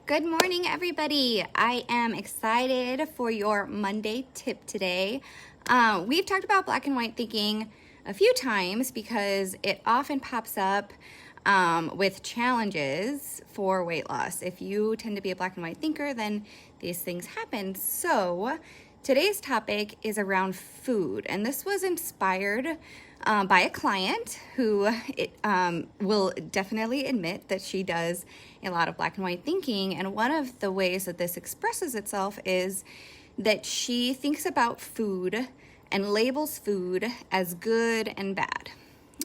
Good morning, everybody. I am excited for your Monday tip today. We've talked about black and white thinking a few times because it often pops up with challenges for weight loss. If you tend to be a black and white thinker, then these things happen. So today's topic is around food, and this was inspired by a client who will definitely admit that she does a lot of black and white thinking. And one of the ways that this expresses itself is that she thinks about food and labels food as good and bad.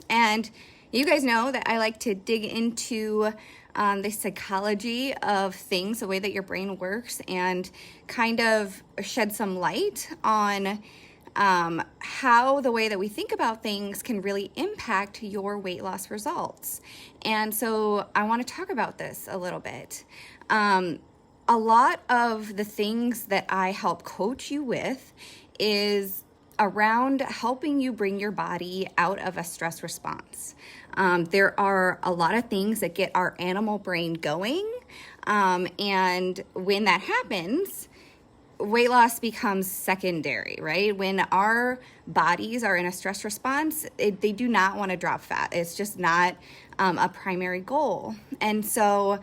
And you guys know that I like to dig into the psychology of things, the way that your brain works, and kind of shed some light on how the way that we think about things can really impact your weight loss results. And so I want to talk about this a little bit. A lot of the things that I help coach you with is around helping you bring your body out of a stress response. There are a lot of things that get our animal brain going. And when that happens, weight loss becomes secondary, right? When our bodies are in a stress response, they do not want to drop fat. It's just not a primary goal. And so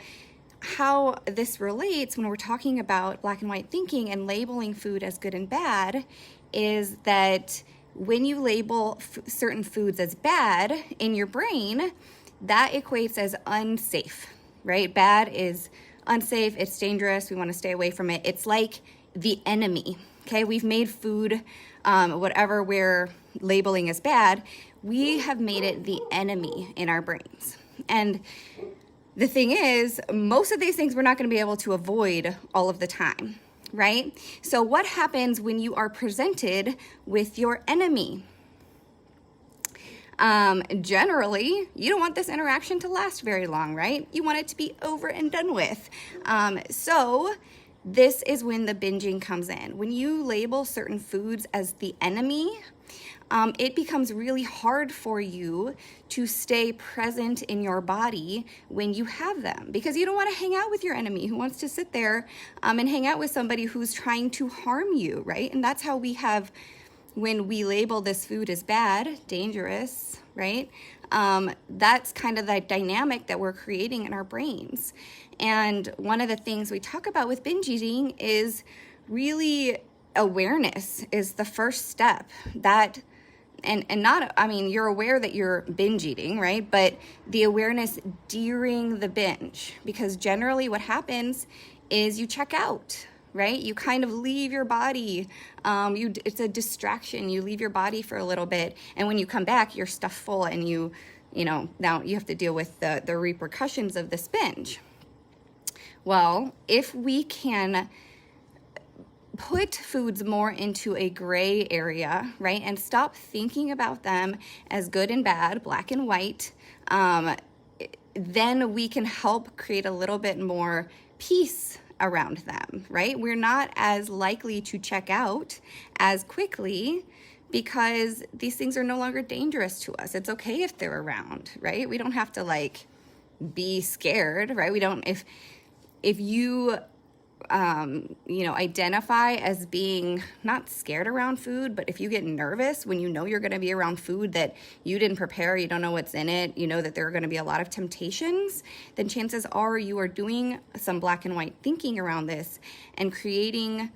how this relates when we're talking about black and white thinking and labeling food as good and bad is that when you label certain foods as bad in your brain, that equates as unsafe, right? Bad is unsafe, it's dangerous, we want to stay away from it. It's like the enemy, okay? We've made food, whatever we're labeling as bad, we have made it the enemy in our brains. And the thing is, most of these things we're not going to be able to avoid all of the time, right? So what happens when you are presented with your enemy? Generally, you don't want this interaction to last very long, right? You want it to be over and done with. So this is when the binging comes in. When you label certain foods as the enemy, it becomes really hard for you to stay present in your body when you have them, because you don't want to hang out with your enemy who wants to sit there and hang out with somebody who's trying to harm you, right? And that's how we have, when we label this food as bad, dangerous, right? That's kind of the dynamic that we're creating in our brains. And one of the things we talk about with binge eating is really awareness is the first step. That and not, I mean, you're aware that you're binge eating, right? But the awareness during the binge, because generally what happens is you check out, right? You kind of leave your body. It's a distraction. You leave your body for a little bit, and when you come back, you're stuffed full, and you know, now you have to deal with the repercussions of this binge. Well, if we can put foods more into a gray area, right, and stop thinking about them as good and bad, black and white, then we can help create a little bit more peace around them, right? We're not as likely to check out as quickly because these things are no longer dangerous to us. It's okay if they're around, right? We don't have to be scared, right? We don't, if you identify as being not scared around food, but if you get nervous when you know you're going to be around food that you didn't prepare, you don't know what's in it, you know that there are going to be a lot of temptations, then chances are you are doing some black and white thinking around this and creating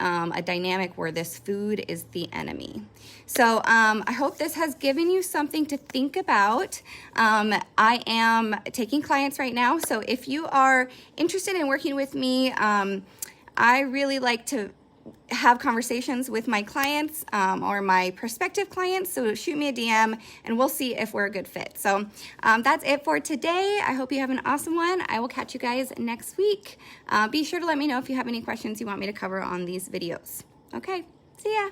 a dynamic where this food is the enemy. So I hope this has given you something to think about. I am taking clients right now, so if you are interested in working with me, I really like to have conversations with my clients or my prospective clients, so shoot me a DM and we'll see if we're a good fit. So that's it for today. I hope you have an awesome one. I will catch you guys next week. Be sure to let me know if you have any questions you want me to cover on these videos. Okay, see ya.